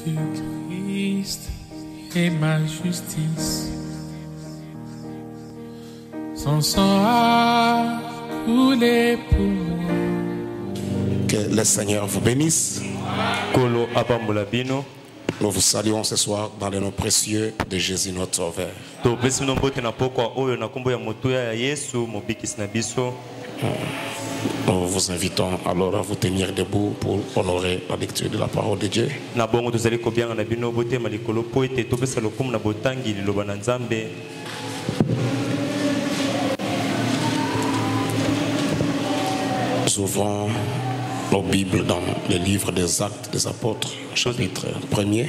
Christ est ma justice. Son sang a coulé pour moi. Que le Seigneur vous bénisse. Nous vous saluons ce soir dans le nom précieux de Jésus notre Sauveur. Nous vous invitons alors à vous tenir debout pour honorer la lecture de la parole de Dieu. Nous ouvrons nos Bibles dans le livre des Actes des Apôtres, chapitre 1er.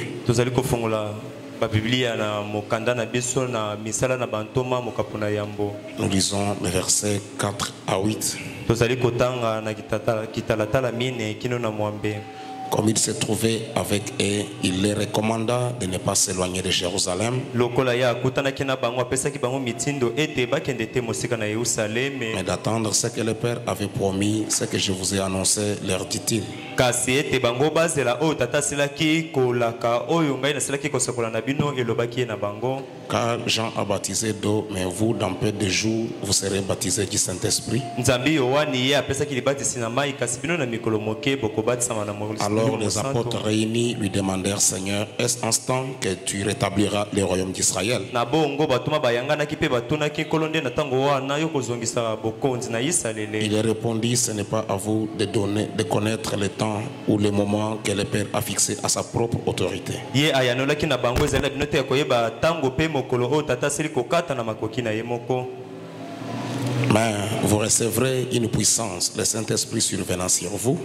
Nous lisons les versets 4 à 8. Comme il se trouvait avec eux, il les recommanda de ne pas s'éloigner de Jérusalem, mais d'attendre ce que le Père avait promis, ce que je vous ai annoncé, leur dit-il. Car Jean a baptisé d'eau, mais vous, dans peu de jours, vous serez baptisés du Saint-Esprit. Alors les apôtres réunis lui demandèrent, Seigneur, est-ce instant que tu rétabliras le royaume d'Israël? Il répondit, ce n'est pas à vous de connaître le temps ou le moment que le Père a fixé à sa propre autorité. Mais vous recevrez une puissance, le Saint-Esprit survenant sur vous.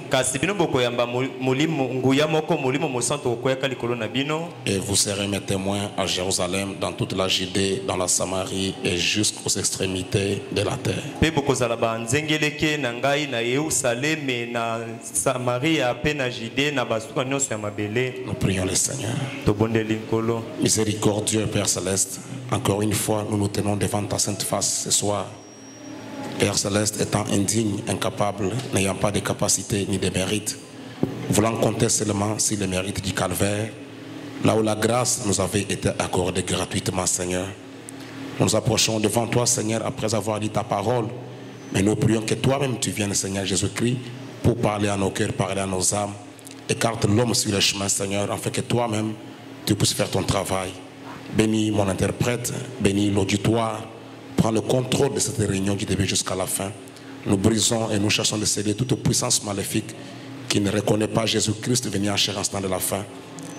Et vous serez mes témoins à Jérusalem, dans toute la Judée, dans la Samarie et jusqu'aux extrémités de la terre. Nous prions le Seigneur. Miséricordieux Père Céleste, encore une fois, nous nous tenons devant ta sainte face ce soir. Père Céleste, étant indigne, incapable, n'ayant pas de capacité ni de mérite, voulant compter seulement sur le mérite du calvaire, là où la grâce nous avait été accordée gratuitement, Seigneur. Nous nous approchons devant toi, Seigneur, après avoir dit ta parole, mais nous prions que toi-même tu viennes, Seigneur Jésus-Christ, pour parler à nos cœurs, parler à nos âmes. Écarte l'homme sur le chemin, Seigneur, afin que toi-même tu puisses faire ton travail. Bénis mon interprète, bénis l'auditoire. Prends le contrôle de cette réunion du début jusqu'à la fin. Nous brisons et nous cherchons de sceller toute puissance maléfique qui ne reconnaît pas Jésus-Christ venu en chair en temps de la fin.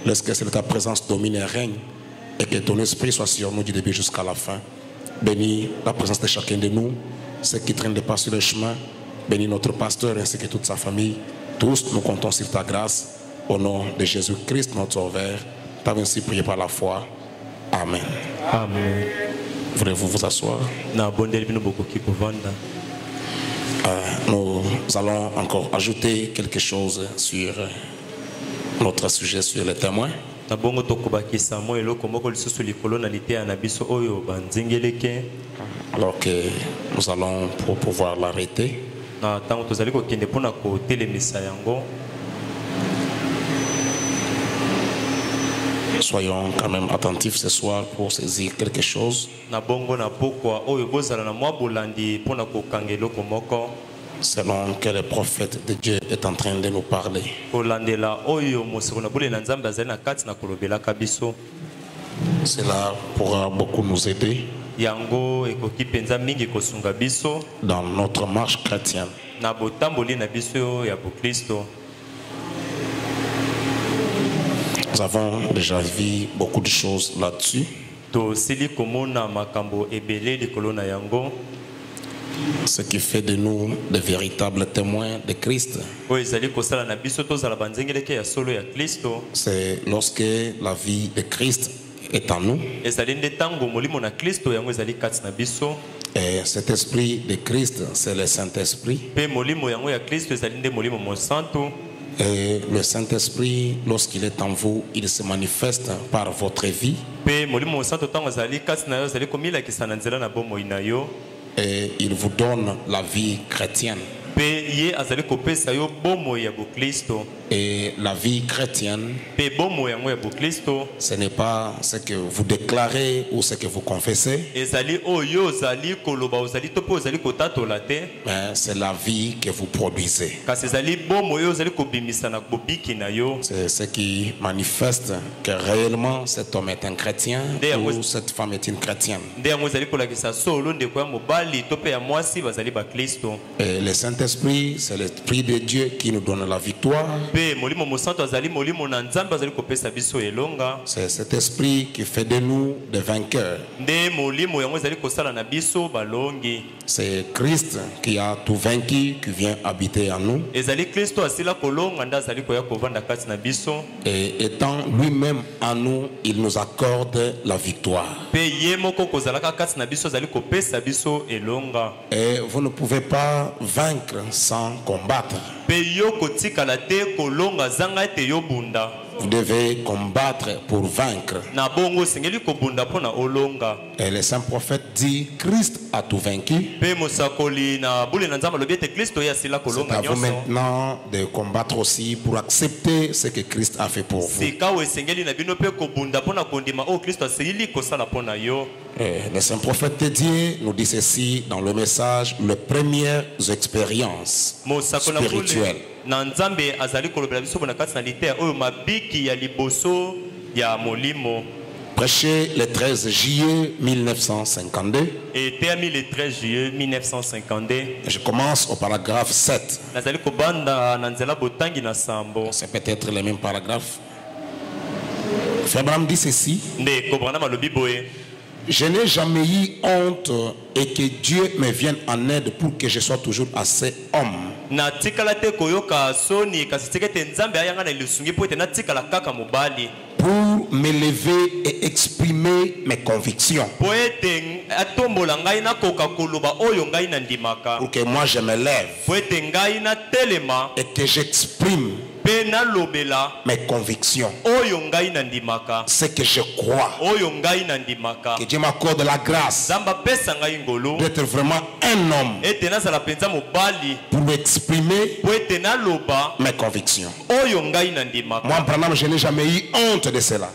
Laisse que ta présence domine et règne et que ton esprit soit sur nous du début jusqu'à la fin. Bénis la présence de chacun de nous, ceux qui traînent de pas sur le chemin. Bénis notre pasteur ainsi que toute sa famille. Tous, nous comptons sur ta grâce. Au nom de Jésus-Christ, notre Sauveur, tu as ainsi prié par la foi. Amen. Amen. Voulez-vous vous asseoir? Nous allons encore ajouter quelque chose sur notre sujet sur les témoins. Alors que nous allons pour pouvoir l'arrêter. Soyons quand même attentifs ce soir pour saisir quelque chose. Selon que le prophète de Dieu est en train de nous parler. Cela pourra beaucoup nous aider dans notre marche chrétienne. Nous avons déjà vu beaucoup de choses là-dessus. Ce qui fait de nous de véritables témoins de Christ. C'est lorsque la vie de Christ est en nous. Et cet esprit de Christ, c'est le Saint-Esprit. Et le Saint-Esprit, lorsqu'il est en vous, il se manifeste par votre vie. Et il vous donne la vie chrétienne. Et la vie chrétienne, ce n'est pas ce que vous déclarez ou ce que vous confessez, mais c'est la vie que vous produisez. C'est ce qui manifeste que réellement cet homme est un chrétien ou cette femme est une chrétienne. Et le Saint-Esprit, c'est l'Esprit de Dieu qui nous donne la victoire. C'est cet esprit qui fait de nous des vainqueurs. C'est Christ qui a tout vaincu, qui vient habiter en nous. Et étant lui-même en nous, il nous accorde la victoire. Et vous ne pouvez pas vaincre sans combattre. Vous devez combattre pour vaincre. Et le saint prophète dit, Christ a tout vaincu. C'est à vous maintenant de combattre aussi pour accepter ce que Christ a fait pour vous. Et le saint prophète Didier nous dit ceci dans le message, les premières expériences spirituelles. Prêché le 13 juillet 1952. Je commence au paragraphe 7. C'est peut-être le même paragraphe. Frère Branham dit ceci. Je n'ai jamais eu honte et que Dieu me vienne en aide pour que je sois toujours assez homme. Pour m'élever et exprimer mes convictions. Pour que moi je me lève et que j'exprime mes convictions, ce que je crois, que Dieu m'accorde la grâce d'être vraiment un homme pour exprimer mes convictions. Moi, Branham, je n'ai jamais eu honte de cela.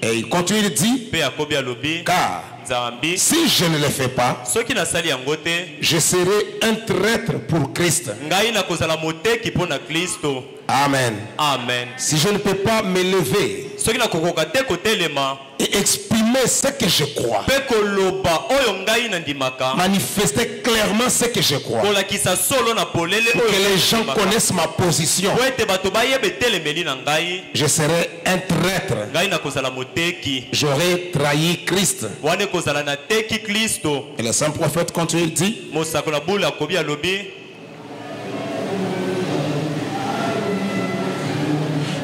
Et il continue de dire, car si je ne le fais pas, je serai un traître pour Christ. Amen. Amen. Si je ne peux pas m'élever et exprimer ce que je crois, manifester clairement ce que je crois, pour que les gens connaissent ma position, je serai un traître. J'aurai trahi Christ. Et le saint prophète continue, il dit,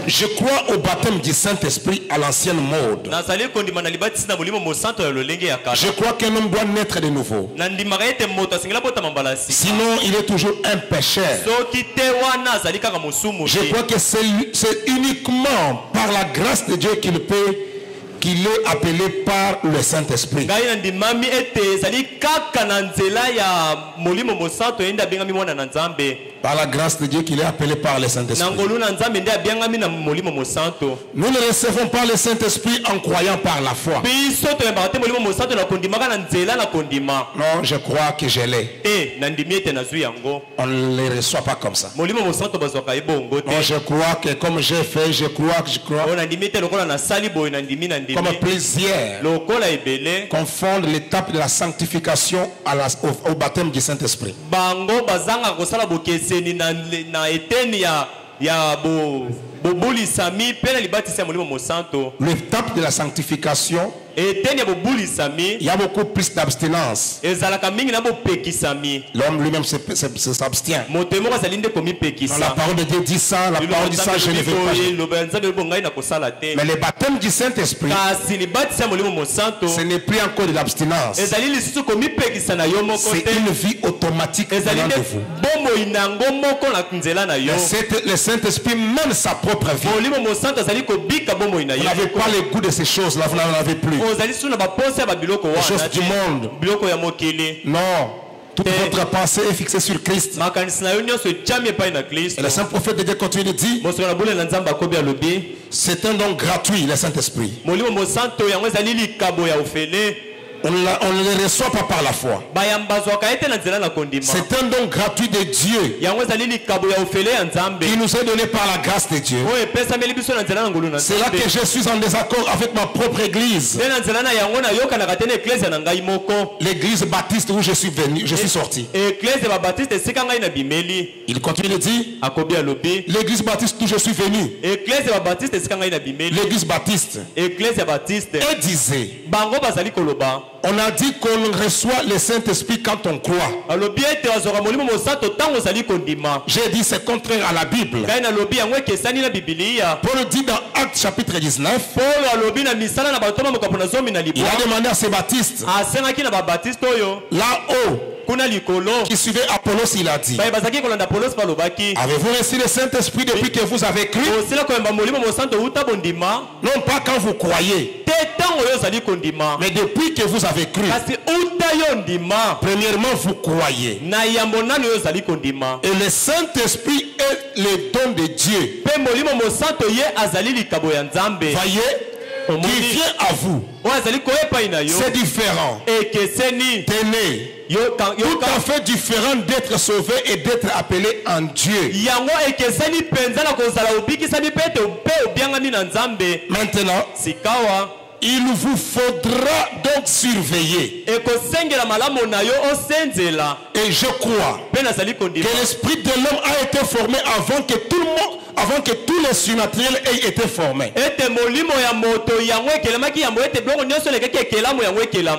je crois au baptême du Saint-Esprit à l'ancienne mode. Je crois qu'un homme doit naître de nouveau. Sinon, il est toujours un pécheur. Je crois que c'est uniquement par la grâce de Dieu qu'il est appelé par le Saint-Esprit. Par la grâce de Dieu qu'il est appelé par le Saint-Esprit. Nous ne recevons pas le Saint-Esprit en croyant par la foi. Non, je crois que je l'ai. On ne les reçoit pas comme ça. Non, je crois que comme j'ai fait, je crois. Comme plusieurs confondent l'étape de la sanctification au baptême du Saint-Esprit. L'étape de la sanctification, il y a beaucoup plus d'abstinence. L'homme lui-même s'abstient. La parole de Dieu dit ça, la parole dit ça, je ne veux pas. Mais le baptême du Saint-Esprit, ce n'est plus encore de l'abstinence. C'est une vie automatique venant de vous. Le Saint-Esprit mène sa propre vie. Vous n'avez pas le goût de ces choses-là, vous n'en avez plus. Les choses du monde. Non. Toute votre pensée est fixée sur Christ. Et le saint prophète de Dieu continue de dire, c'est un don gratuit, le Saint-Esprit. On ne le reçoit pas par la foi. C'est un don gratuit de Dieu qui nous est donné par la grâce de Dieu. C'est là que je suis en désaccord avec ma propre église. L'église baptiste où je suis venu, je suis sorti. Il continue de dire, l'église baptiste où je suis venu, l'église baptiste, et disait, on a dit qu'on reçoit le Saint-Esprit quand on croit. J'ai dit c'est contraire à la Bible. Paul dit dans Actes chapitre 19, il a demandé à ses baptistes, là-haut, qui suivait Apollos, il a dit, avez-vous reçu le Saint-Esprit depuis que vous avez cru? Non pas quand vous croyez, mais depuis que vous avez cru. Premièrement, vous croyez. Et le Saint-Esprit est le don de Dieu. Voyez, qui vient à vous. C'est différent. Tenez. Tout à fait différent d'être sauvé et d'être appelé en Dieu. Maintenant, il vous faudra donc surveiller. Et je crois que l'esprit de l'homme a été formé avant que tout le monde, avant que tous les surnaturels aient été formés.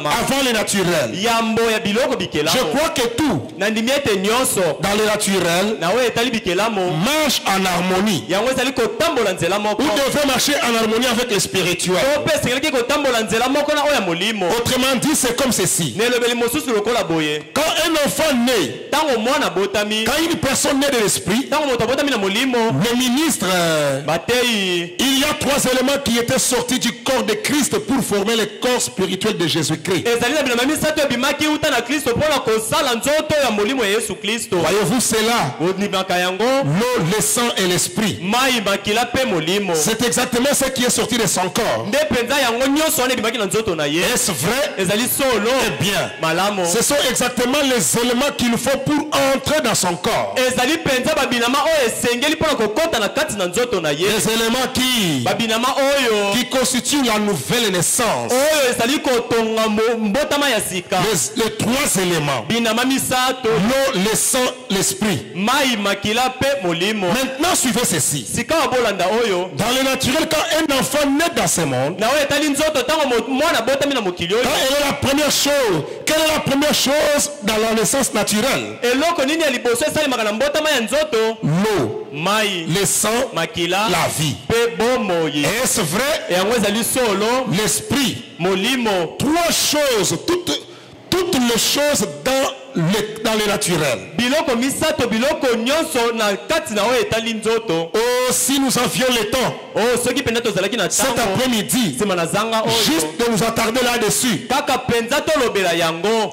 Avant le naturel. Je crois que tout dans le naturel marche en harmonie. Vous devez marcher en harmonie avec le spirituel. Autrement dit, c'est comme ceci. Quand un enfant naît, quand une personne naît de l'esprit, le ministre, il y a trois éléments qui étaient sortis du corps de Christ pour former le corps spirituel de Jésus-Christ. Voyez-vous cela? L'eau, le sang et l'esprit. C'est exactement ce qui est sorti de son corps. Est-ce vrai? Eh bien, ce sont exactement les éléments qu'il faut pour entrer dans son corps. Les éléments qui constituent la nouvelle naissance. Les trois éléments. L'eau, le sang, l'esprit. Maintenant, suivez ceci. Dans le naturel, quand un enfant naît dans ce monde, quand elle est la première chose, quelle est la première chose dans la naissance naturelle? L'eau, le sang, la vie. Est-ce vrai? L'esprit. Trois choses, toutes les choses dans le naturel. Oh, si nous avions le temps cet après-midi juste de nous attarder là-dessus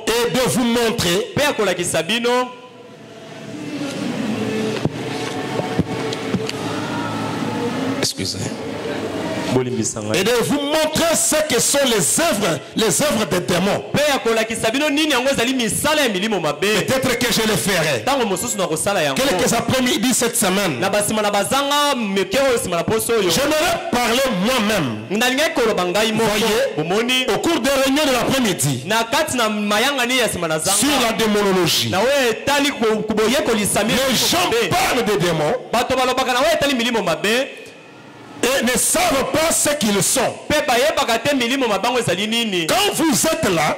et de vous montrer excusez, et de vous montrer ce que sont les œuvres des démons. Peut-être que je le ferai. Quelques après-midi cette semaine, j'aimerais parler moi-même. Voyez, au cours des réunions de l'après-midi sur la démonologie, les gens parlent des démons et ne savent pas ce qu'ils sont. Quand vous êtes là,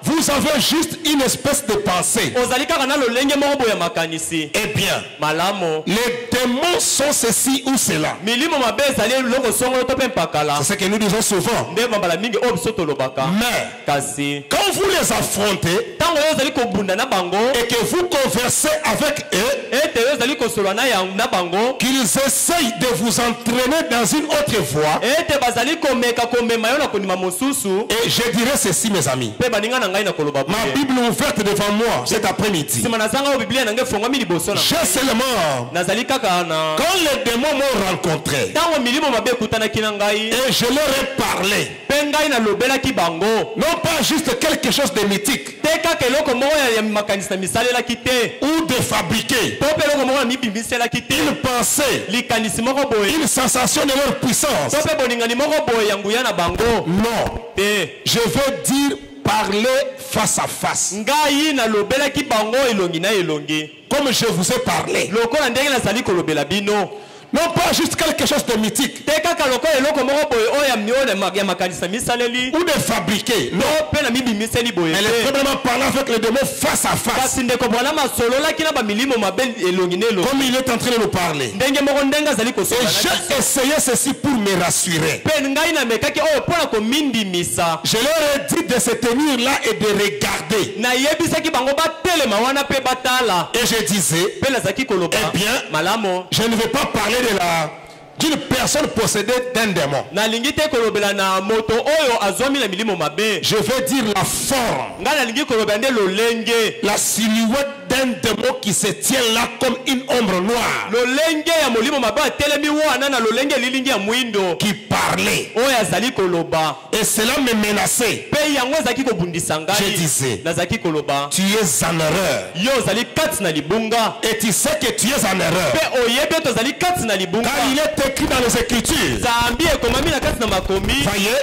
vous avez juste une espèce de pensée. Eh bien, les démons sont ceci ou cela. C'est ce que nous disons souvent. Mais quand vous les affrontez et que vous conversez avec eux, qu'ils essayent de vous entraîner dans une autre voie, et je dirais ceci, mes amis, Ma Bible ouverte devant moi cet après-midi. J'ai seulement, quand les démons m'ont rencontré, et je leur ai parlé, non pas juste quelque chose de mythique ou de fabriqué, ils pensaient une sensation de leur puissance. Non, je veux dire parler face à face, comme je vous ai parlé. Non pas juste quelque chose de mythique ou de fabriqué. Non, elle est vraiment parler avec le démon face à face, comme il est en train de nous parler. Et j'ai essayé ceci pour me rassurer. Je leur ai dit de se tenir là et de regarder. Et je disais, eh bien, je ne vais pas parler d'une personne possédée d'un démon. Je veux dire la forme, la silhouette d'un démon qui se tient là comme une ombre noire, qui parlait, et cela me menaçait. Je disais, tu es en erreur, et tu sais que tu es en erreur, car il est écrit dans les Écritures. Voyez,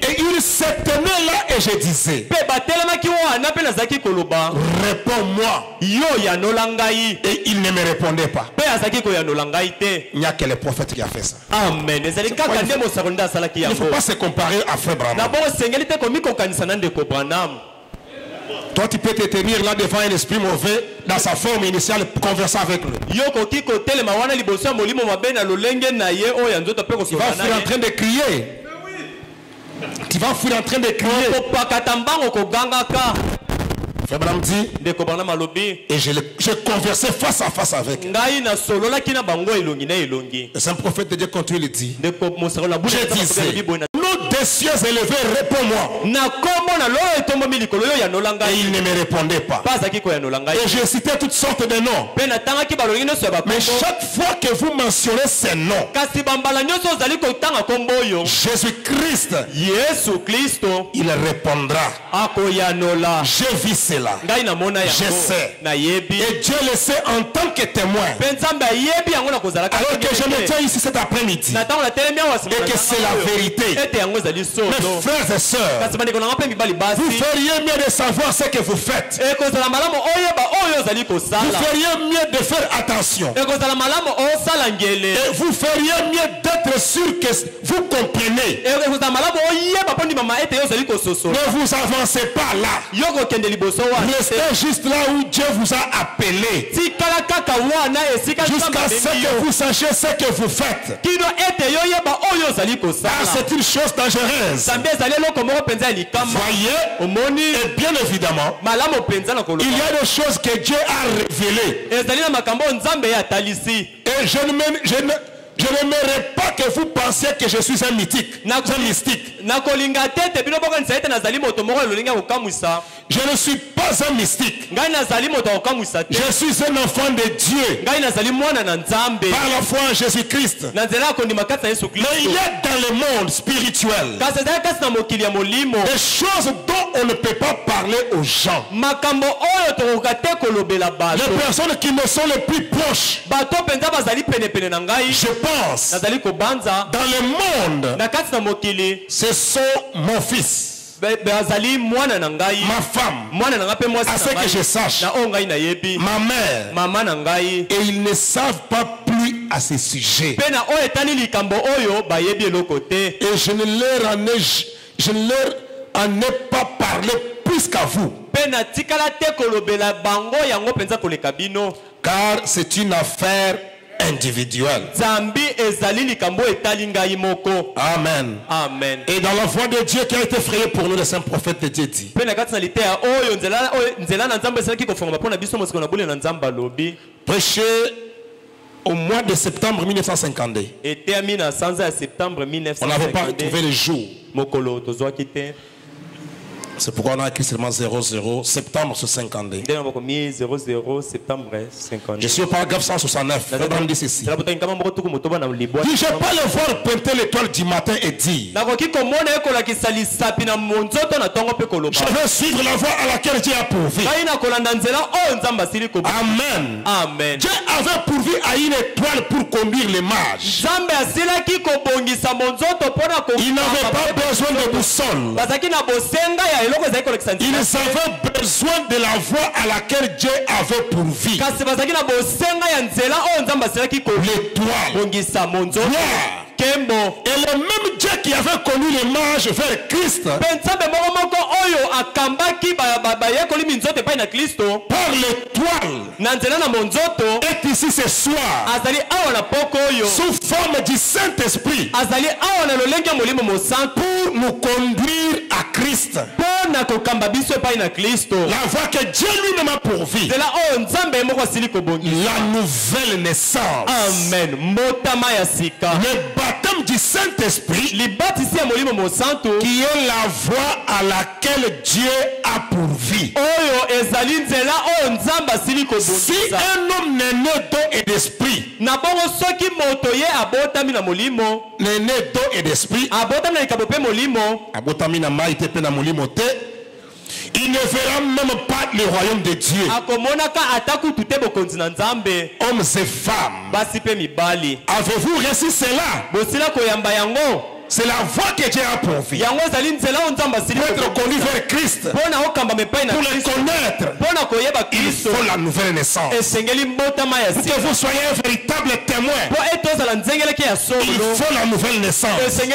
et il se tenait là et je disais, réponds-moi. Et il ne me répondait pas. Il n'y a que le prophète qui a fait ça. Amen. Il ne faut pas se comparer à Frère Branham. Toi, tu peux te tenir là devant un esprit mauvais dans sa forme initiale, converser avec lui. Tu vas fuir en train de crier. Tu vas fuir en train de crier. Frère Branham dit, et je conversais face à face avec elle. Le saint prophète de Dieu continue de dire, je disais, nous des cieux élevés, réponds-moi. Et il ne me répondait pas. Et je citais toutes sortes de noms. Mais chaque fois que vous mentionnez ces noms, Jésus-Christ, il répondra. Je vis cela. Je sais. Et Dieu le sait en tant que témoin. Alors que je me tiens ici cet après-midi, et que c'est la vérité. Mes frères et sœurs, vous feriez mieux de savoir ce que vous faites. Vous feriez mieux de faire attention. Et vous feriez mieux d'être sûr que vous comprenez. Ne vous avancez pas là. Restez juste là où Dieu vous a appelé. Jusqu'à ce que vous sachiez ce que vous faites. Car c'est une chose dangereuse. Voyez, et bien évidemment, il y a des choses que Dieu a révélées. Et je n'aimerais pas que vous pensiez que je suis un mystique. Un mystique. Je ne suis pas un mystique. Je suis un enfant de Dieu. Par la foi en Jésus-Christ. Mais il y a dans le monde spirituel des choses dont on ne peut pas parler aux gens. Les personnes qui me sont les plus proches, je pense, dans le monde, ce sont mon fils, ma femme, à ce que je sache, ma mère, et ils ne savent pas plus à ce sujet. Et je ne leur en ai pas parlé plus qu'à vous. Car c'est une affaire individuelle. Amen. Amen. Et dans la voix de Dieu qui a été frayée pour nous, le saint prophète de Dieu dit, prêché au mois de septembre 1952. On n'avait pas trouvé le jour. C'est pourquoi on a écrit seulement 00 septembre 52. 00 septembre 52. Je suis au paragraphe 169. Abraham dit ceci. Dit, je ne peux pas le voir pointer l'étoile du matin et dire je veux suivre la voie à laquelle Dieu a pourvu. Amen. Amen. Dieu avait pourvu à une étoile pour conduire les mages. Il n'avait pas besoin de boussole. Ils avaient besoin de la voie à laquelle Dieu avait pourvu. L'étoile. Et le même Dieu qui avait connu les mages vers Christ par l'étoile est ici ce soir sous forme du Saint-Esprit pour nous conduire à Christ. La voie que Dieu lui-même a pourvue. La nouvelle naissance. Amen. Le baptême du Saint-Esprit qui est la voie à laquelle Dieu a pourvu. Si un homme n'est né d'eau et d'esprit, n'est né d'eau et d'esprit, il ne verra même pas le royaume de Dieu. Hommes et femmes, avez-vous reçu cela? C'est la voie que Dieu a pourvue. Pour être conduit vers Christ, pour le connaître, il faut la nouvelle naissance. Pour que vous soyez un véritable témoin, il faut la nouvelle naissance. Il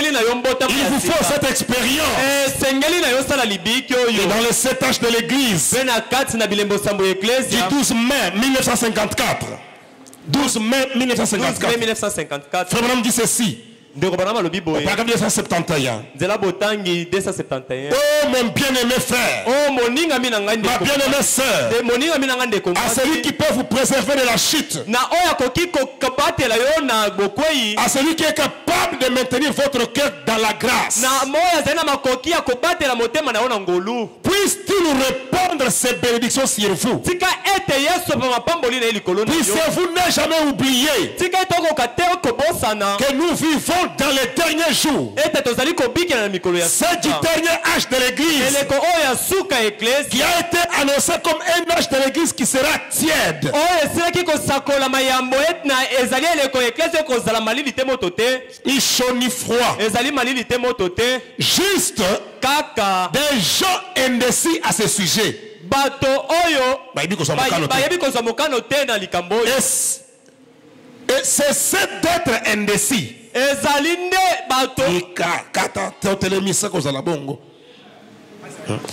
vous faut cette expérience. Et dans les 7 âges de l'église, du 12 mai 1954, 12 mai 1954, Frère Branham dit ceci. Paragraphe 271. Oh mon bien-aimé frère, ma bien-aimée sœur, à celui qui peut vous préserver de la chute, à celui qui est capable de maintenir votre cœur dans la grâce, puisse-t-il nous répondre ces bénédictions sur vous? Puissez-vous ne jamais oublier que nous vivons dans les derniers jours. C'est du dernier âge de l'église qui a été annoncé comme un âge de l'église qui sera tiède. Ni chaud ni froid. Juste des gens indécis à ce sujet. Et c'est cet d'être indécis.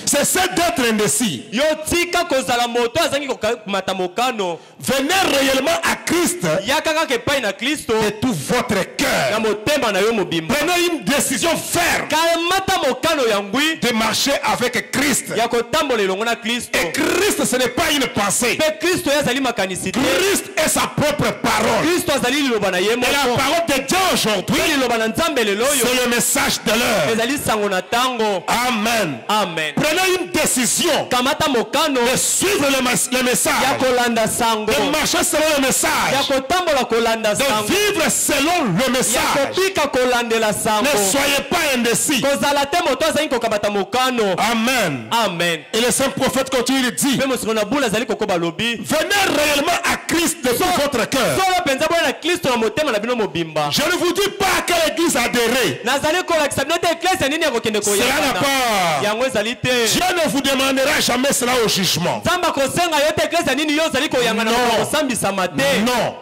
C'est ça d'être indécis. Venez réellement à Christ de tout votre cœur. Prenez une décision ferme de marcher avec Christ. Et Christ, ce n'est pas une pensée. Christ est sa propre parole. Et la parole de Dieu aujourd'hui, c'est le message de l'heure. Amen. Amen. Prenez une décision de suivre le message, de marcher selon le message, de vivre selon le message. Ne soyez pas indécis. Amen. Amen. Et le saint prophète continue de dire, venez réellement à Christ de tout votre cœur. Je ne vous dis pas à quelle église adhérer. Cela n'a pas. Dieu ne vous demandera jamais cela au jugement. Non.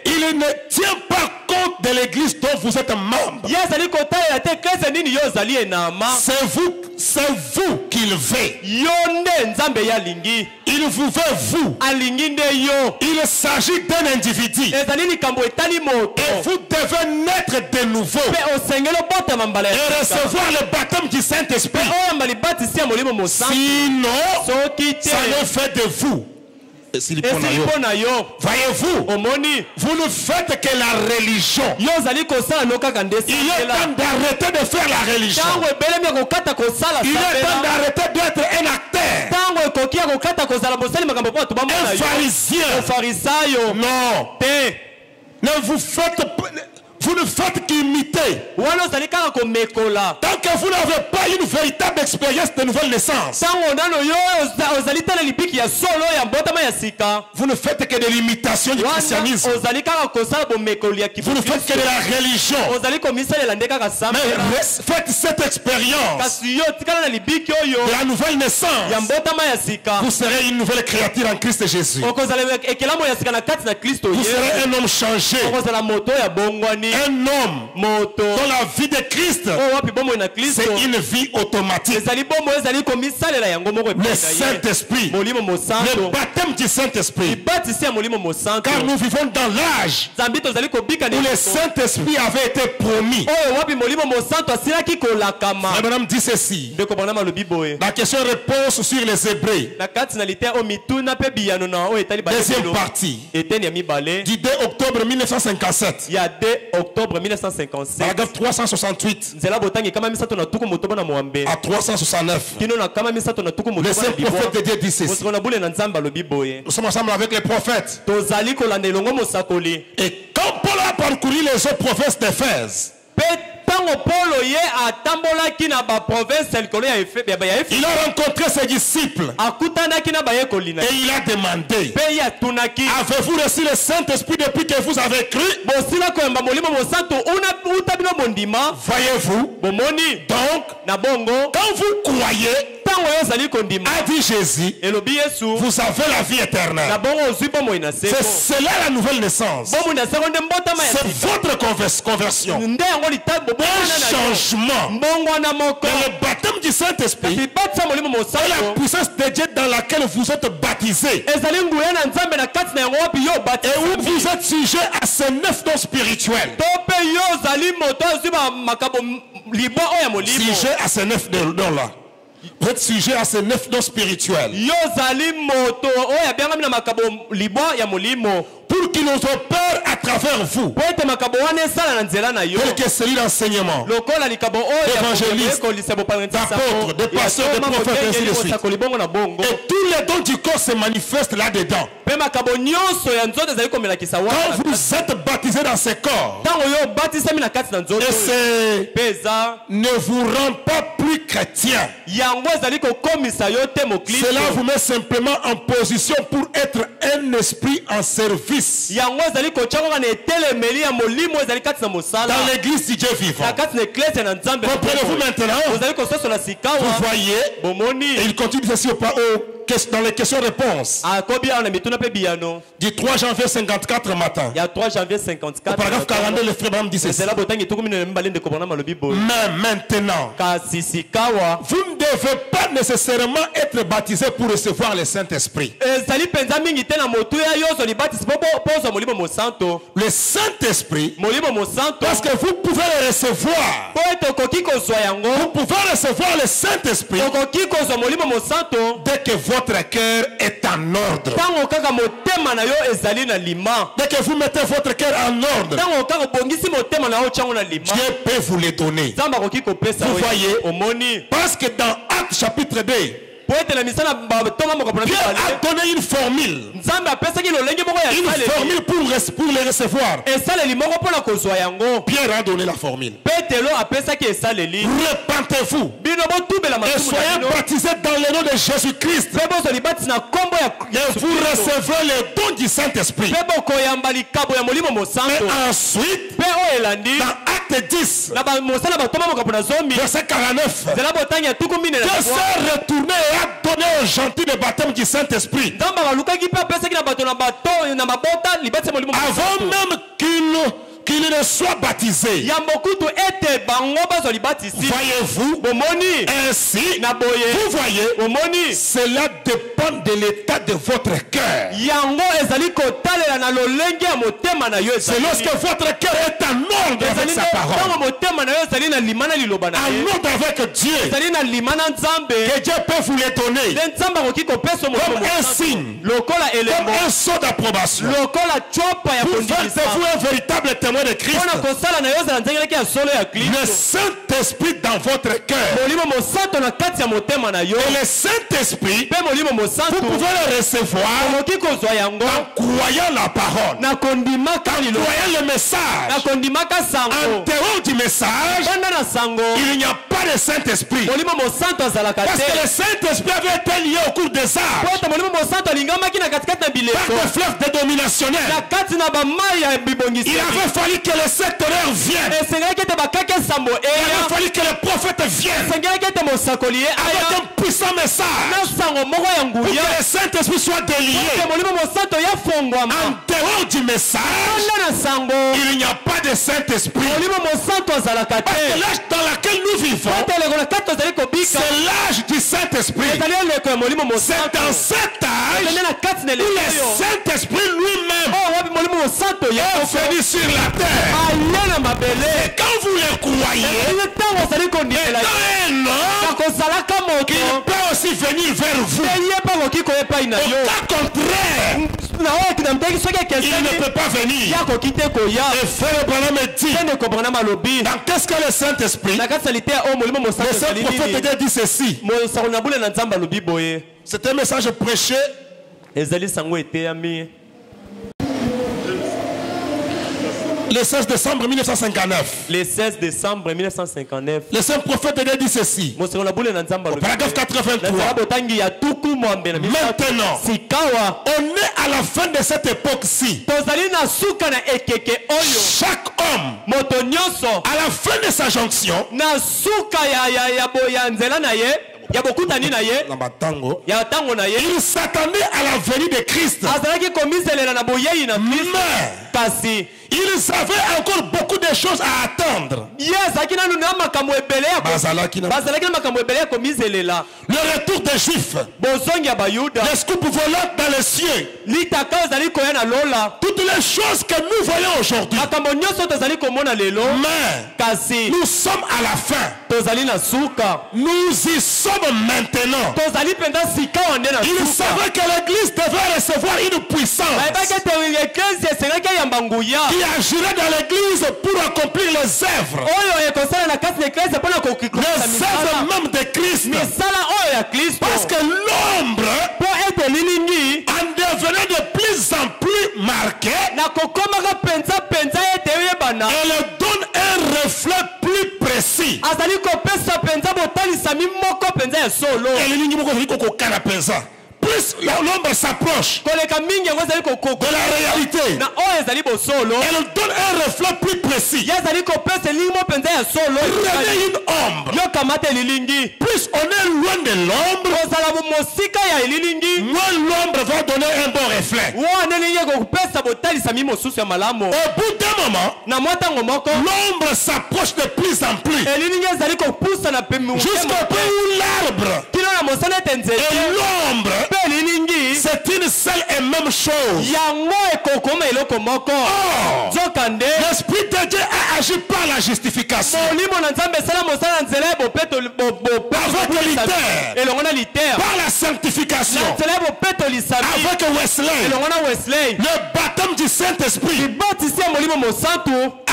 Il ne tient pas compte de l'église dont vous êtes membre. C'est vous qu'il veut. Il vous veut vous. Il s'agit d'un individu. Et vous devez naître de nouveau et recevoir le baptême du Saint-Esprit. Sinon, ça ne fait de vous s'il voyez-vous, vous ne faites que la religion. Il est temps d'arrêter de faire la religion. Il est temps d'arrêter d'être un acteur. Un pharisien. Non. Vous ne faites qu'imiter. Tant que vous n'avez pas une véritable expérience de nouvelle naissance, vous ne faites que de l'imitation du christianisme. Vous ne faites que de la religion. Mais faites cette expérience de la nouvelle naissance. Vous serez une nouvelle créature en Christ Jésus. Vous serez un homme changé. Un homme dans la vie de Christ, c'est une vie automatique. Le Saint-Esprit, le baptême du Saint-Esprit. Car nous vivons dans l'âge où le Saint-Esprit avait été promis. Madame dit ceci. La question-réponse sur les Hébreux. Deuxième partie. Du 2 octobre 1957. Octobre 1957. Paragraphe 368 à 369. Le saint prophète de Dieu dit ceci. Nous sommes ensemble avec les prophètes. Et quand Paul a parcouru les autres provinces d'Éphèse, il a rencontré ses disciples et il a demandé: avez-vous reçu le Saint-Esprit depuis que vous avez cru? Voyez-vous, donc quand vous croyez, a dit Jésus, vous avez la vie éternelle. C'est cela la nouvelle naissance. C'est votre conversion. Un changement. Et le baptême du Saint-Esprit est la puissance de Dieu dans laquelle vous êtes baptisés. Et où vous êtes sujet à ces 9 dons spirituels. Sujet à ces 9 dons-là. Vous êtes sujet à ces 9 dons spirituels. Pour qu'ils nous opèrent à travers vous. Tel que celui d'enseignement, d'évangéliste, d'apôtre, de pasteur, de prophète, ainsi de suite. Et tous les dons du corps se manifestent là-dedans. Quand vous êtes baptisé dans ce corps, et ne vous rend pas plus chrétien. Cela vous met simplement en position pour être un esprit en service dans l'église du Dieu vivant. Comprenez-vous maintenant? Vous voyez, et il continue ceci dans les questions-réponses. Du 3 janvier 54 matin. Au paragraphe 42, le frère Branham dit ceci. Mais maintenant, vous ne devez pas nécessairement être baptisé pour recevoir le Saint-Esprit. Le Saint-Esprit, parce que vous pouvez le recevoir. Vous pouvez recevoir le Saint-Esprit dès que votre cœur est en ordre. Dès que vous mettez votre cœur en ordre, Dieu peut vous le donner. Vous voyez, parce que dans Actes chapitre 2, Pierre a donné une formule. Une formule pour les recevoir. Pierre a donné la formule. Repentez-vous et soyez baptisés dans le nom de Jésus-Christ. Et vous recevrez le don du Saint-Esprit. Et ensuite, dans Acte 10, verset 49, Dieu s'est retourné et a donné aux gentils le baptême du Saint-Esprit. Avant même qu'il ne soit baptisé. Voyez-vous, ainsi, vous voyez, cela dépend de l'état de votre cœur. C'est lorsque votre cœur est en ordre avec sa parole. ordre avec Dieu, que Dieu peut vous les donner comme un signe, comme un sceau d'approbation, pour faire de vous un véritable témoin de Christ. Le Saint-Esprit dans votre cœur. Et le Saint-Esprit, vous pouvez le recevoir en croyant la parole, en croyant le message. En dehors du message, il n'y a pas de Saint-Esprit. Parce que le Saint-Esprit avait été lié au cours des âges par des fleuves dénominationnels. Il avait fallu que le secteur vienne. Il avait fallu que le prophète vienne avec un puissant message pour que le Saint-Esprit soit délié. En dehors du message, il n'y a pas de Saint-Esprit. Parce que l'âge dans lequel nous vivons, c'est l'âge du Saint-Esprit. C'est dans cet âge où le Saint-Esprit lui-même est venu sur la terre. Et quand vous le croyez, étant un homme qui peut aussi venir vers vous. Au cas contraire, il ne peut pas venir. Et frère Branham dit, dans qu'est-ce que le Saint-Esprit? Le Saint-Prophète dit ceci. C'est un message prêché le 16 décembre 1959. Le 16 décembre 1959. Le Saint-Prophète dit ceci. Paragraphe 83. Maintenant, on est à la fin de cette époque-ci. Chaque homme, à la fin de sa jonction, il s'attendait à la venue de Christ. Mais ils avaient encore beaucoup de choses à attendre. Le retour des Juifs, les scoupes volantes dans les cieux, toutes les choses que nous voyons aujourd'hui. Mais nous sommes à la fin. Nous y sommes maintenant. Ils savaient que l'Église devait recevoir une puissance qui agirait dans l'Église pour accomplir les œuvres. Les œuvres même de Christ. Parce que l'ombre, en devenant de plus en plus marquée, elle donne un reflet plus précis. Plus l'ombre s'approche de la réalité, elle donne un reflet plus précis. Regardez une ombre. Plus on est loin de l'ombre, moins l'ombre va donner un bon reflet. Au bout d'un moment, l'ombre s'approche de plus en plus, jusqu'au point où l'arbre et l'ombre, c'est une seule et même chose. L'Esprit de Dieu a agi par la justification. Par la sanctification. Avec Wesley. Le baptême du Saint-Esprit.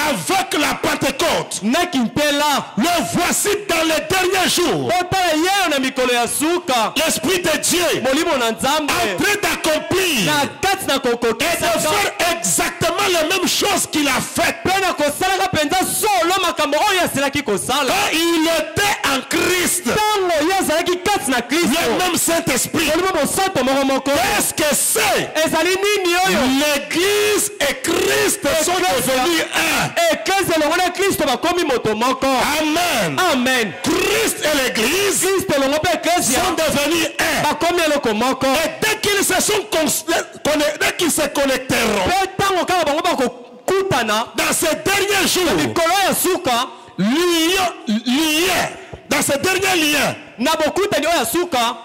Avec la Pentecôte. Le voici dans les derniers jours. L'Esprit de Dieu en train d'accomplir et de faire exactement la même chose qu'il a fait quand il était en Christ. Le même Saint-Esprit. Qu'est-ce que c'est? L'Église et Christ sont devenus un. Amen. Christ et l'Église sont devenus un. Et dès qu'ils se connecteront dans ces derniers jours, dans ces derniers liens,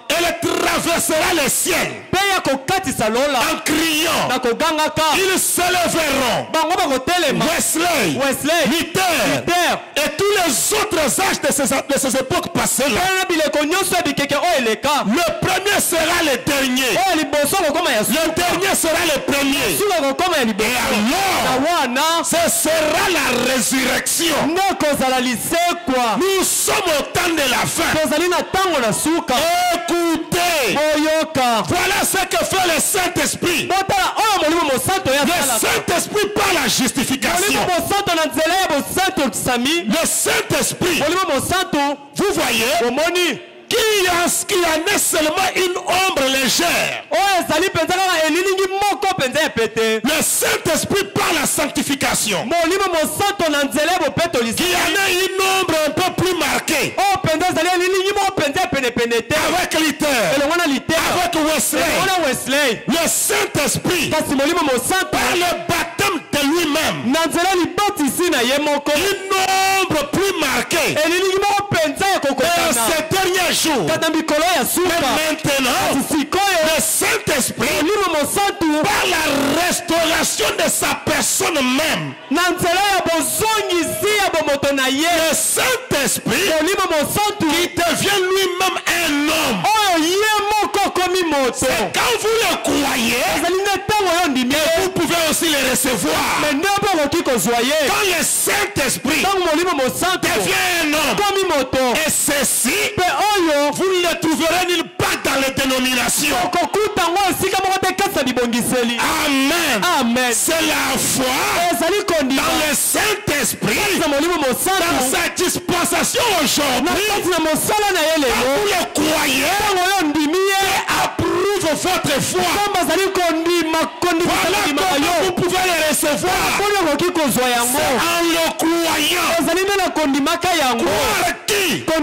et le traversera le ciel en criant. Ils s'élèveront. Wesley, Luther et tous les autres âges de ces époques passées-là. Le premier sera le dernier. Le dernier sera le premier. Et alors, ce sera la résurrection. Nous sommes au temps de la fin. Écoutez. Voilà ce que fait le Saint-Esprit. Le Saint-Esprit par la justification. Le Saint-Esprit, vous voyez, qu'il y en ait seulement une ombre légère. Le Saint-Esprit par la sanctification. Qu'il y en ait une ombre un peu plus marquée. Avec Luther, avec Wesley, le Saint-Esprit par le baptême de lui-même. Une ombre plus marquée. Dans ces derniers jours. Mais maintenant, le Saint-Esprit par la restauration de sa personne même. Le Saint-Esprit qui devient lui-même un homme. C'est quand vous le croyez que vous pouvez aussi le recevoir. Quand le Saint-Esprit devient un homme, et ceci, vous ne le trouverez nulle part dans les dénominations. Amen. C'est la foi dans le Saint-Esprit, dans sa dispensation aujourd'hui. Vous le croyez et approuve votre foi. Voilà comment vous pouvez le recevoir. C'est en le croyant. Croire qui? Le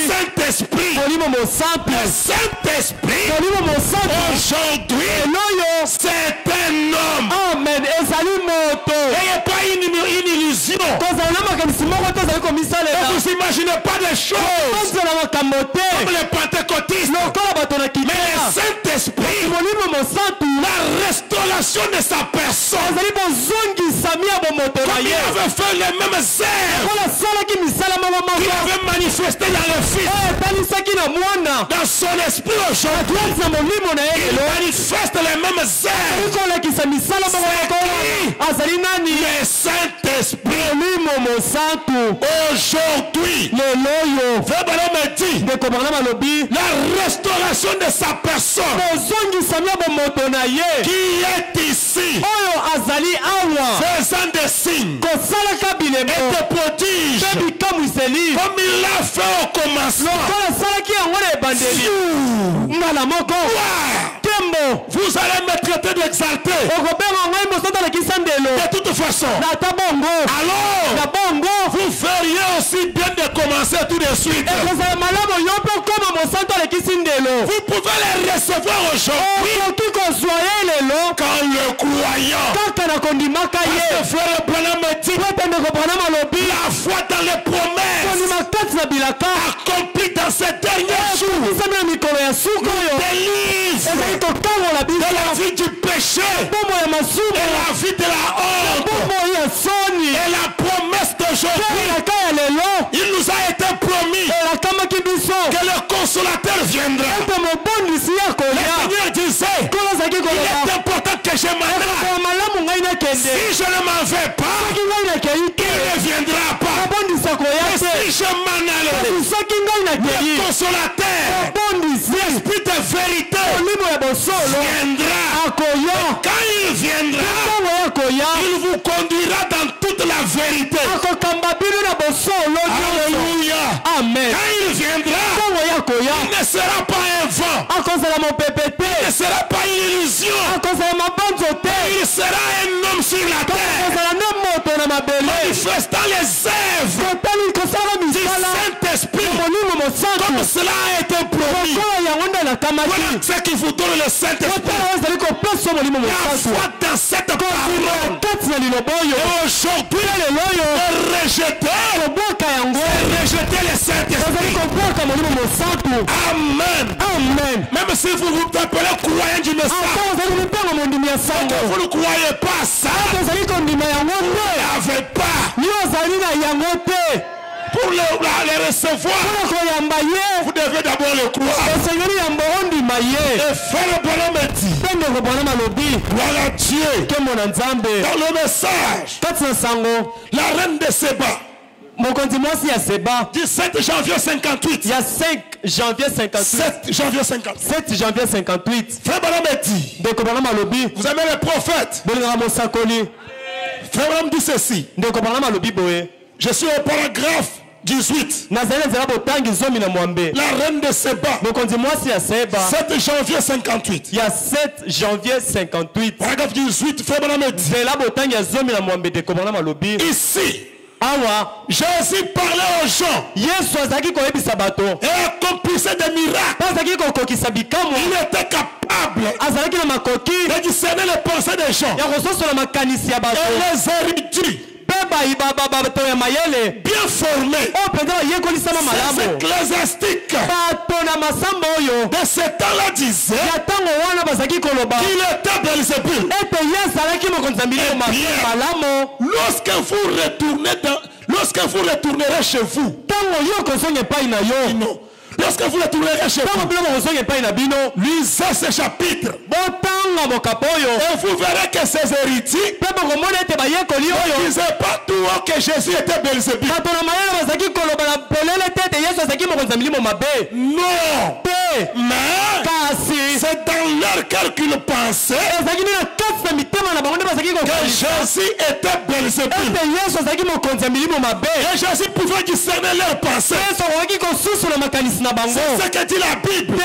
Saint-Esprit. Le Saint-Esprit aujourd'hui c'est un homme. Amen. Et pas une illusion. Ne vous imaginez pas des choses comme les pentecôtistes. Mais le Saint-Esprit, la restauration de sa personne, comme il avait fait les mêmes œuvres qu'il avait manifesté dans le Fils, dans son esprit aujourd'hui, il manifeste les mêmes œuvres. Le Saint-Esprit aujourd'hui, la restauration de sa personne qui est ici, faisant des signes et des prodiges comme il l'a fait au commencement. Vous allez me traiter d'exalté. De toute façon, alors vous feriez aussi bien de commencer tout de suite. Vous pouvez les recevoir aujourd'hui quand le croyant. Frère Branham dit, la foi dans les promesses accomplies dans ces derniers jours nous délivre de la vie du péché et la vie de la honte et la promesse d'aujourd'hui. Il nous a été promis que le consolateur viendra. Le Seigneur disait, il est important que je m'en aille. Si je ne m'en vais pas, il ne viendra pas. Et si je m'en allais, le consolateur, l'esprit de vérité viendra. Et quand il viendra, il vous conduira dans toute la vérité. Alléluia. Amen. Quand il viendra, il ne sera pas un vent. Il ne sera pas une illusion. Il sera un homme sur la terre, manifestant les œuvres du Saint-Esprit Comme cela a été promis. Voilà ce qui vous donne le Saint-Esprit. La foi dans cette parole. Et aujourd'hui, rejeter le Saint-Esprit. Amen. Amen. Même si vous vous appelez croyant du message, vous ne croyez pas ça, vous ne l'avez pas. Pour les recevoir, vous devez d'abord le croire. Et faire le bonhomme dit, voilà Dieu. Dans le message, la reine de Séba, 17 janvier 58. Il y a 5 janvier 58. 7 janvier 58. 7 janvier 58. Frère Branham dit, vous aimez les prophètes. Frère Branham dit ceci. Je suis au paragraphe 18. La reine de Séba. 7 janvier 58. Il y a 7 janvier 58. Paragraphe 18. Frère Branham dit, ici, Jésus parlait aux gens et accomplissait des miracles. Il était capable de discerner les pensées des gens et les érudits bien formés, ces ecclésiastiques de ce temps-là disaient qu'il était Belzébul. Lorsque vous retournerez chez vous, lorsque vous retournerez chez vous, lisez ce chapitre et vous verrez que ces héritiers ne disaient pas tout haut que Jésus était Belzébul. Non, mais c'est dans leur cœur qu'ils pensaient que Jésus était Belzébul. Et Jésus pouvait discerner leurs pensées. C'est ce que dit la Bible.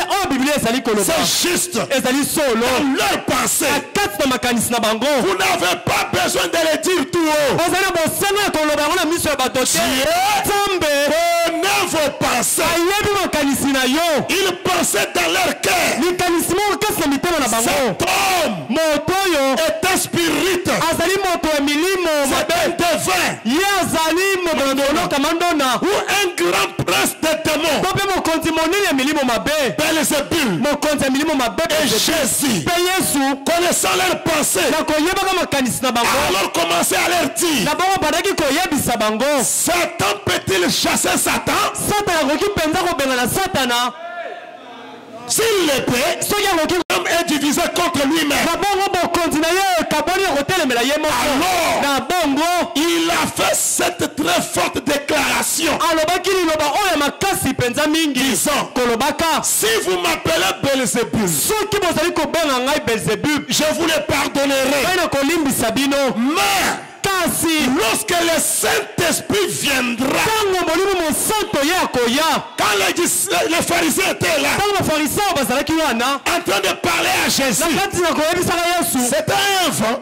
C'est juste. Dans leur pensée. Vous n'avez pas besoin de le dire tout haut. Prenez vos pensées. Ils pensaient dans leur cœur. Cet homme est un spirit. C'est un devin. Ou un grand prince de démons. Belzébul et Jésus, connaissant leurs pensées, alors commencez à leur dire, Satan peut-il chasser Satan? S'il le peut, l'homme est divisé contre lui-même. Alors, il a fait cette très forte déclaration. Disant, si vous m'appelez Belzébul, je vous le pardonnerai. Mais lorsque le Saint-Esprit viendra, quand les pharisiens étaient là, en train de parler à Jésus, c'était un vent.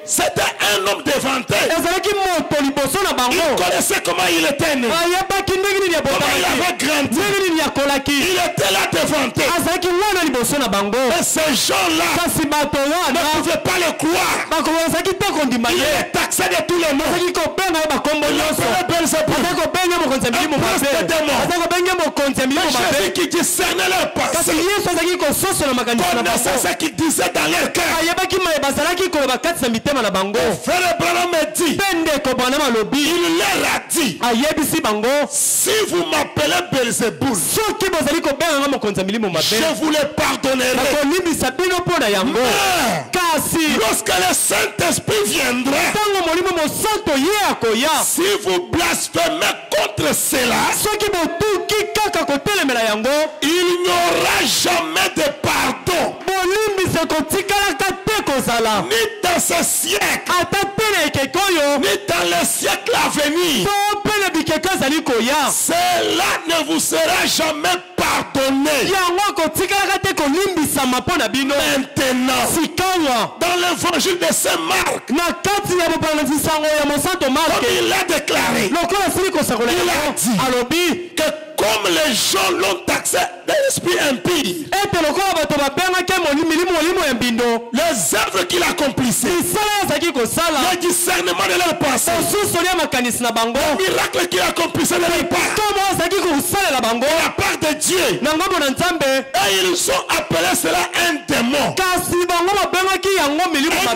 C'était un homme d'éventail. Il connaissait comment il était né, comment il avait grandi. Il était là d'éventail. Et ces gens-là ne pouvaient pas le croire. Il est taxé de tous les noms. Il appelait Belzébul, un prince de démons. Jésus qui discernait leurs pensées, connaissait ce qu'ils disaient dans leur cœur. Frère Branham dit, il leur a dit, si vous m'appelez Belzébul, je vous le pardonnerai. Mais lorsque le Saint-Esprit viendra, si vous blasphémez contre cela, il n'y aura jamais de pardon. Ni dans ce siècle, ni dans le siècle à venir. Cela ne vous sera jamais pardonné. pardonner. Maintenant, dans l'évangile de Saint Marc, comme il a déclaré, il a dit que comme les gens l'ont taxé d'esprit impie, les œuvres qu'il accomplissait, le discernement de leur pensée, le miracle qu'il accomplissait de leur part, de la part de Dieu, et ils ont appelé cela un démon, un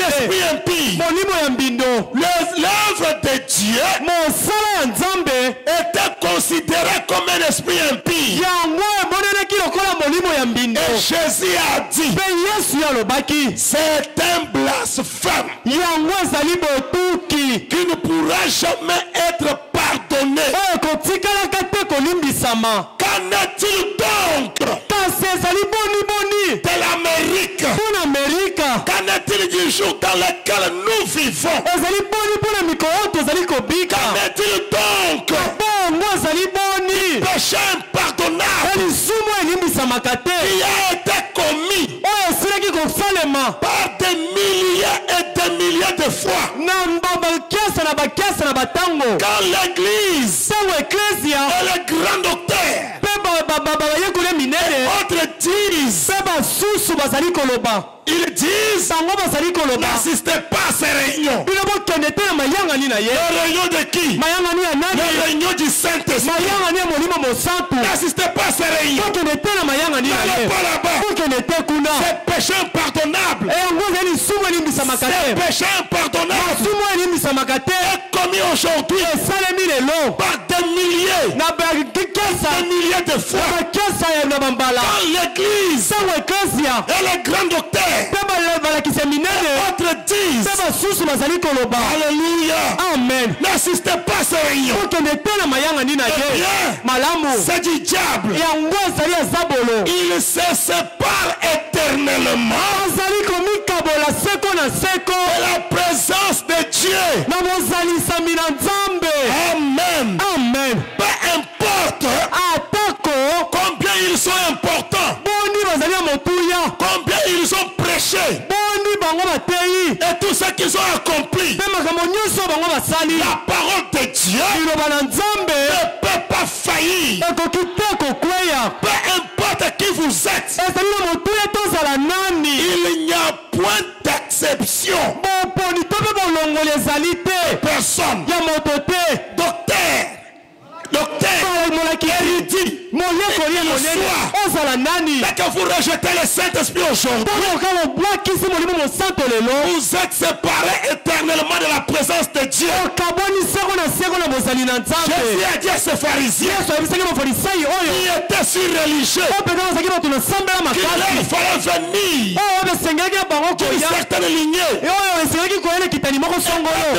esprit impie. L'œuvre de Dieu était considérée comme un esprit impie. Et Jésus a dit, c'est un blasphème qui ne pourra jamais être pardonné. Qu'en est-il donc de l'Amérique? Qu'en est-il du jour dans lequel nous vivons? Qu'en est-il donc du péché impardonnable qui a été commis par des milliers et des milliers de fois? Quand l'Église et le grand docteur et autres disent, ils disent, n'assistez pas à ces réunions. Les réunions de qui? Les réunions du Saint-Esprit. N'assistez pas à ces réunions. N'allez pas là-bas. C'est péché impardonnable. C'est péché impardonnable est commis aujourd'hui par des milliers de fois. Quand l'Église et les grands docteurs autres disent, alléluia, amen, n'assistez pas à ces réunions. C'est du diable. Il se sépare éternellement de la présence de Dieu. Amen. Peu importe combien ils sont importants, combien ils ont prêché, et tout ce qu'ils ont accompli, la parole de Dieu ne peut pas faillir. Peu importe qui vous êtes, il n'y a point d'exception. Personne, docteur, érudit, mais que vous rejetez le Saint-Esprit aujourd'hui, vous êtes séparés éternellement de la présence de Dieu. Jésus a dit à ces pharisiens qui étaient si religieux qu'il leur fallait venir d'une certaine lignée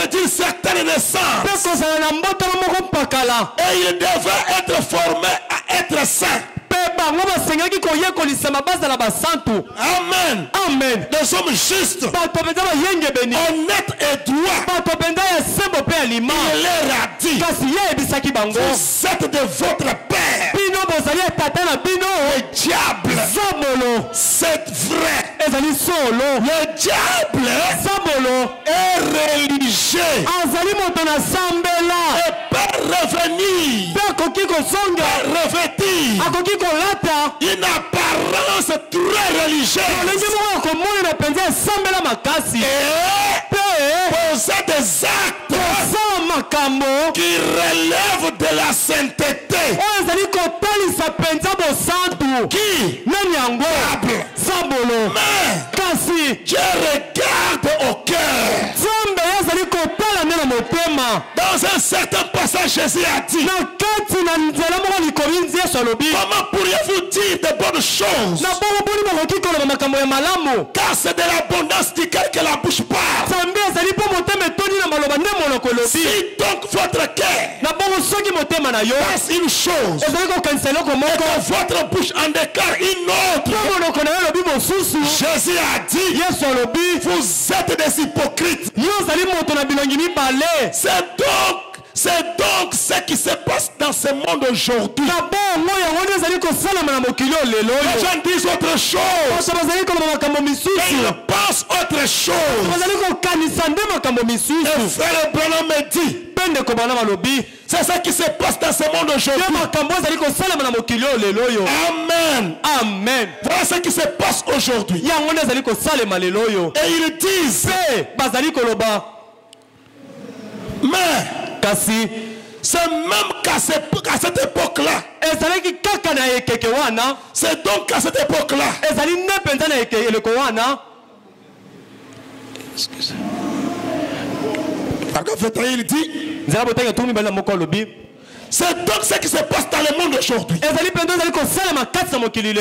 et d'une certaine naissance, et ils devaient être formés à être saints. Amen. Nous sommes justes, honnêtes et droits. Il leur a dit, vous êtes de votre père, le diable. C'est vrai. Le diable est religieux et peut revenir, revêtir une apparence très religieuse et poser des actes qui relèvent de la sainteté. Qui? Mais Dieu regarde au cœur. Dans un certain passage, Jésus a dit, comment pourriez-vous dire de bonnes choses? Car c'est de l'abondance du cœur que la bouche parle. Si donc votre cœur passe une chose et que votre bouche en déclare une autre, Jésus a dit, vous êtes des hypocrites. C'est donc C'est donc ce qui se passe dans ce monde aujourd'hui. Les gens disent autre chose. Ils pensent autre chose. Et frère Branham me dit, c'est ça qui se passe dans ce monde aujourd'hui. Amen. Amen. Voilà ce qui se passe aujourd'hui. Et ils disent, mais c'est même qu'à cette époque-là. C'est donc à cette époque-là. Excusez. Il dit, c'est donc ce qui se passe dans le monde aujourd'hui.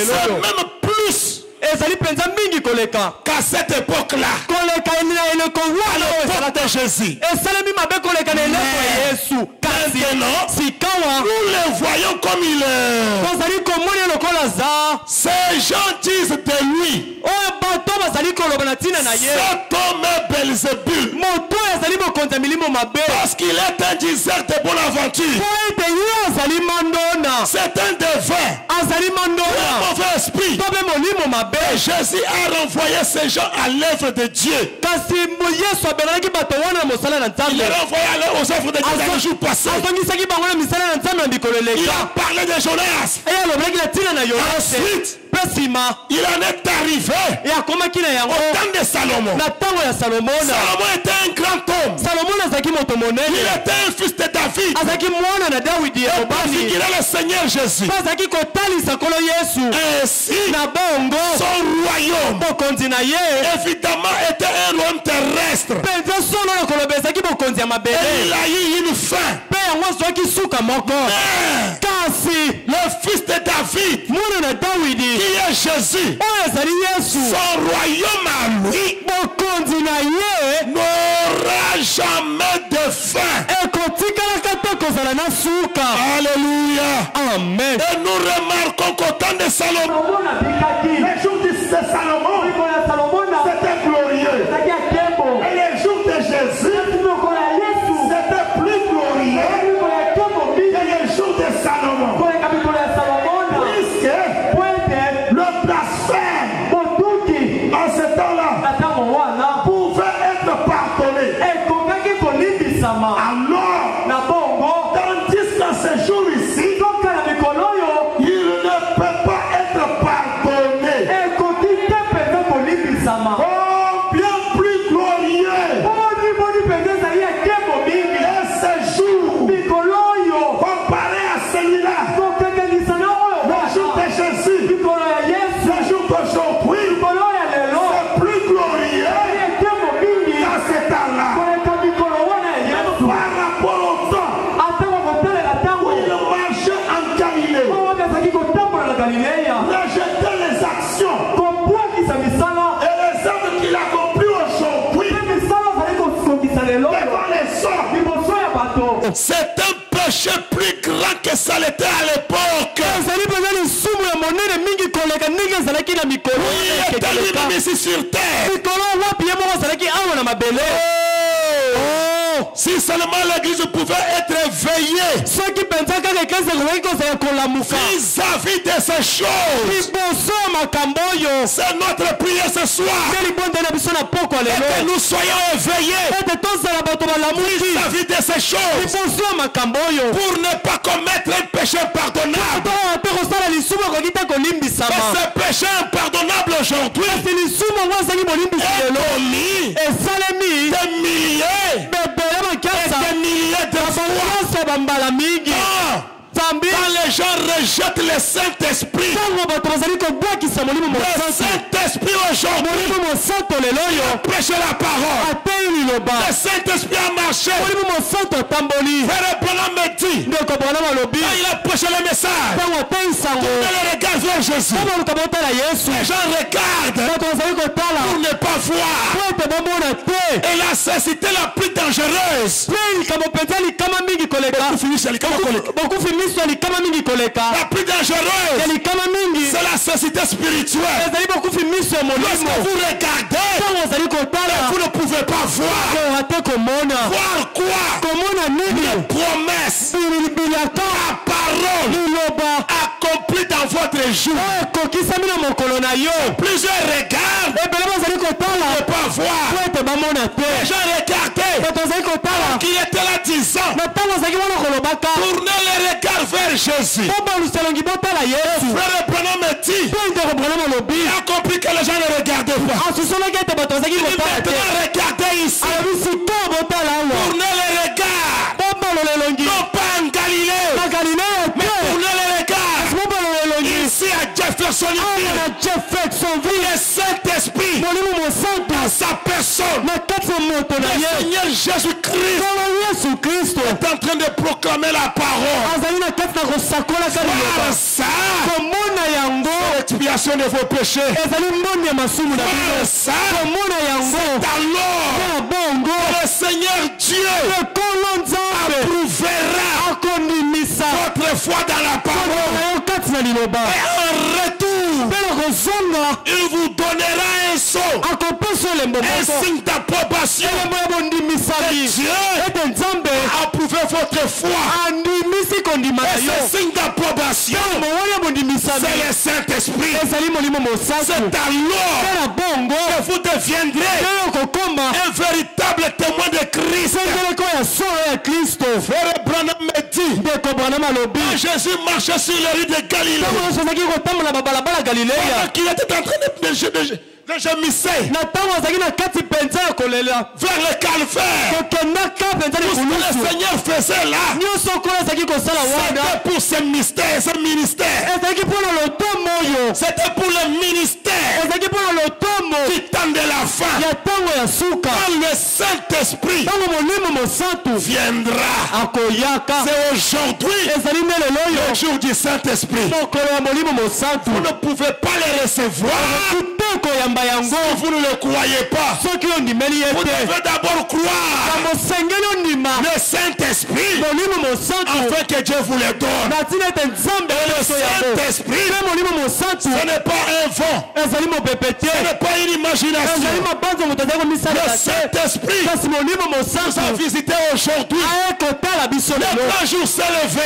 C'est même plus qu'à cette époque-là. À l'époque de Jésus. Maintenant, nous le voyons comme il est. Ces gens disent de lui, cet homme est Belzébul, parce qu'il est un diseur de bonne aventure. C'est un devin, un mauvais esprit. Et Jésus a renvoyé ces gens à l'œuvre de Dieu. Il les a renvoyés aux œuvres de Dieu dans le jour passé. Il a parlé de Jonas. Ensuite, il en est arrivé au temps de Salomon. Salomon était un grand homme. Il était un fils de David. Il figurait le Seigneur Jésus. Ainsi, son royaume évidemment était un royaume terrestre. Et il a eu une fin. Le fils de David, qui est Jésus, son royaume à lui n'aura jamais de fin. Alléluia. Amen. Et nous remarquons qu'au temps de Salomon, les jours de Salomon, c'était glorieux. Et les jours de Jésus, c'était plus glorieux que les jours de Salomon. Puisque le blasphème en ce temps-là pouvait être pardonné. Alors, tandis qu'en ce jour ici, il ne peut pas être pardonné. Bien plus glorieux. Et ce jour, comparé à celui-là, le jour de Jésus, le jour d'aujourd'hui, c'est plus glorieux dans ce temps-là. Par rapport au temps où il marchait en Galilée, rejetait les actions et les œuvres qu'il accomplit aujourd'hui devant les hommes. C'est un péché plus grand que ça l'était à l'époque. Oui, il était lui-même ici sur terre. Si seulement l'église pouvait être éveillée vis-à-vis de ces choses, c'est notre prière ce soir. Et que nous soyons éveillés vis-à-vis de ces choses pour ne pas commettre un péché impardonnable. Et ce péché impardonnable aujourd'hui est commis des milliers de fois. Quand les gens rejettent le Saint-Esprit, le Saint-Esprit aujourd'hui prêche la parole. Le Saint-Esprit a marché. Frère Branham me dit, quand il a prêché le message, tournez le regard vers Jésus. Les gens regardent pour ne pas voir. Et la cécité la plus dangereuse, la plus dangereuse, c'est la cécité spirituelle. Lorsque vous regardez, vous ne pouvez pas voir. Voir quoi? les promesses, la parole accomplie dans votre jour. Plusieurs regardent, ne pas voir. Les gens regardaient qu'il était là 10 ans. Tournez les regards vers Jésus. Frère Branham me dit, il a compris que les gens ne regardaient pas. Il dit maintenant regardez ici. Tournez les regards. Non pas en Galilée, mais tournez les regards ici à Jeffersonville. Le Saint-Esprit dans sa personne, le Seigneur Jésus-Christ est en train de proclamer la parole. Voir ça, l'expiation de vos péchés. Voir ça, c'est alors le Seigneur Dieu approuvera votre foi dans la parole. Et en retour, il vous donnera un sceau, un signe d'approbation. Dieu a approuvé votre foi. Et ce signe d'approbation, c'est le Saint-Esprit. C'est alors que vous deviendrez un véritable témoin de Christ. Frère Branham me dit, quand Jésus marchait sur les rues de Galilée, qu'il était en train de gémissait vers le calvaire. Tout ce que le Seigneur faisait là, c'était pour ce mystère, ce ministère. C'était pour le ministère du temps de la fin. Quand le Saint-Esprit viendra, c'est aujourd'hui le jour du Saint-Esprit. Vous ne pouvez pas le recevoir si vous ne le croyez pas. Vous devez d'abord croire le Saint-Esprit afin que Dieu vous le donne. Et le Saint-Esprit, ce n'est pas un vent, ce n'est pas une imagination. Le Saint-Esprit nous a visité aujourd'hui. Le grand jour s'est levé.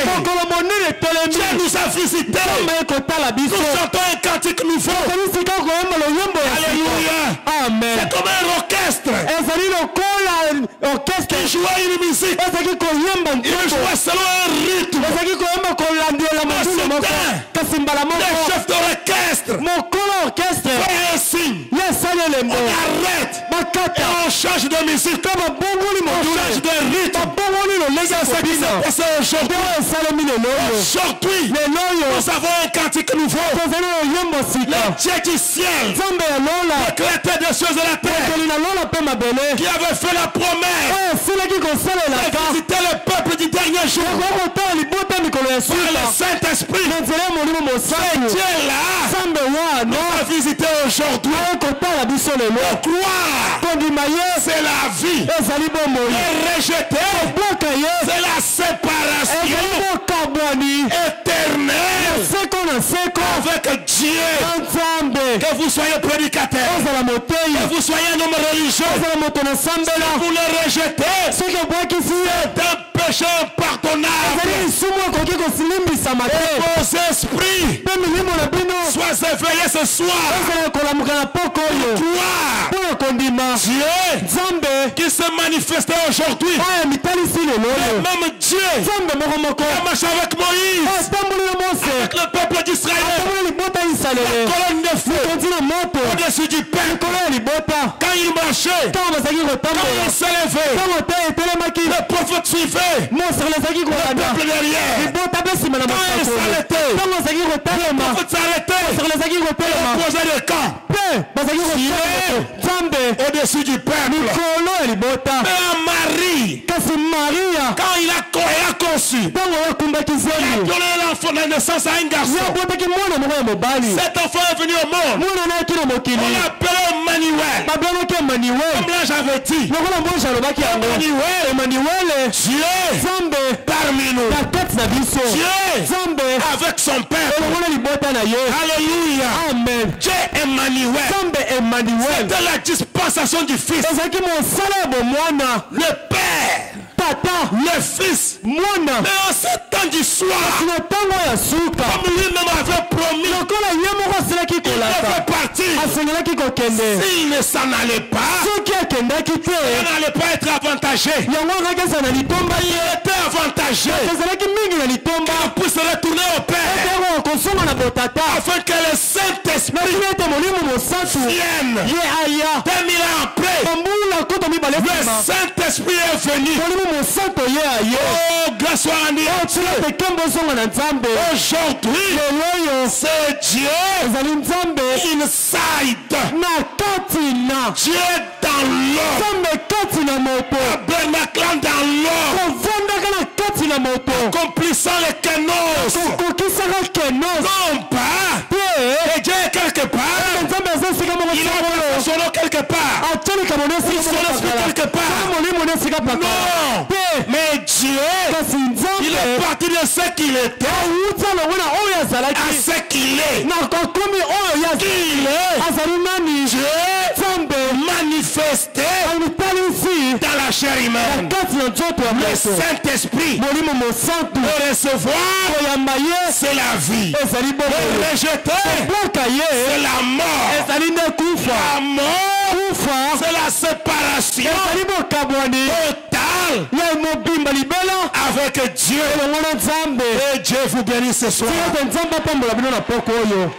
Dieu nous a visité. Nous chantons un cantique nouveau. Alléluia. Amen. C'est comme un orchestre. Qui jouait une musique. Il jouait selon un rythme. Le chef d'orchestre fait un signe. On arrête. Et on change de musique. On change de rythme. C'est ce qui s'est passé aujourd'hui. Aujourd'hui, nous avons un cantique nouveau. Le Dieu du ciel, le Créateur des choses de la terre, qui avait fait la promesse de visiter le peuple du dernier jour par le Saint-Esprit. Dieu là nous a visité aujourd'hui. Croire, c'est la vie. Et rejeter, c'est la séparation éternelle avec Dieu. Que vous soyez prédicateur, que vous soyez un homme religieux, si vous le rejetez, c'est un péché impardonnable. Et vos esprits soient éveillés ce soir. Dieu qui se manifestait aujourd'hui, le même Dieu qui a marché avec Moïse, avec le peuple d'Israël, la colonne de feu au-dessus du peuple. Quand il marchait, quand il s'élevait, le prophète suivait, le peuple derrière. Quand il s'arrêtait, le prophète s'arrêtait, il posait le camp. Au-dessus du peuple. Mais Marie, quand il a conçu, il a donné l'enfant de naissance à un garçon. Cet enfant est venu au monde. On l'appelait Emmanuel. Comme là j'avais dit, Emmanuel, Dieu parmi nous. Dieu avec son peuple. Alléluia. Amen. Dieu Emmanuel. C'était la dispensation du Fils. Le Père tata le fils. mwana Mais en ce temps du soir, na ntango ya suka comme lui-même avait promis, lokola ye moko asilaki il devait kolata partir. asengelaki kokende S'il ne s'en allait pas, soki akendaki te il n'allait pas être avantagé. yango akakesa na litomba Il ye était avantagé. ezalaki mingi na litomba Il puisse retourner au Père etango akosonga na botata afin que le Saint-Esprit nakini ete molimo mosantu vienne. ye aya 2000 ans après, bambula nkoto mibale le nsima Saint-Esprit est venu. molimo mosantu ye aye Oh, grâce soit rendue à Dieu. tina tekembo ozonga na nzambe Aujourd'hui, lelo oyo c'est Dieu ezali nzambe inside. na kati na Dieu dans l'homme. nzambe kati na moto Tabernaclant dans l'homme. kovandaka na kati na moto Accomplissant les kénos. kokokisaka kenos Non pas. te Et Dieu est quelque part. nzambe aza esika moko Il a son nom quelque part. atya likambo na esika Son esprit quelque part. molimo na esika pakala Non. te Mais Dieu, kasi il nzambe est parti de ce qu'il était awuti alongo na oyo à azalaki ce qu'il est. na kokomi oyo ye Il est azali nani Dieu nzambe manifesté alitalisi dans la chair na humaine. kati na nzoto ya Le moto Saint-Esprit, molimo mosantu le recevoir, koyamba ye c'est la vie. ezali bongo Le rejeter, bwaka ye c'est la mort. ezali nde kufa La mort, kufa c'est la séparation ezali bokabwani totale ya mobimba libela avec Dieu. elongo na nzambe Et Dieu vous bénisse ce soir. tika ete nzambe apambola bino na poko oyo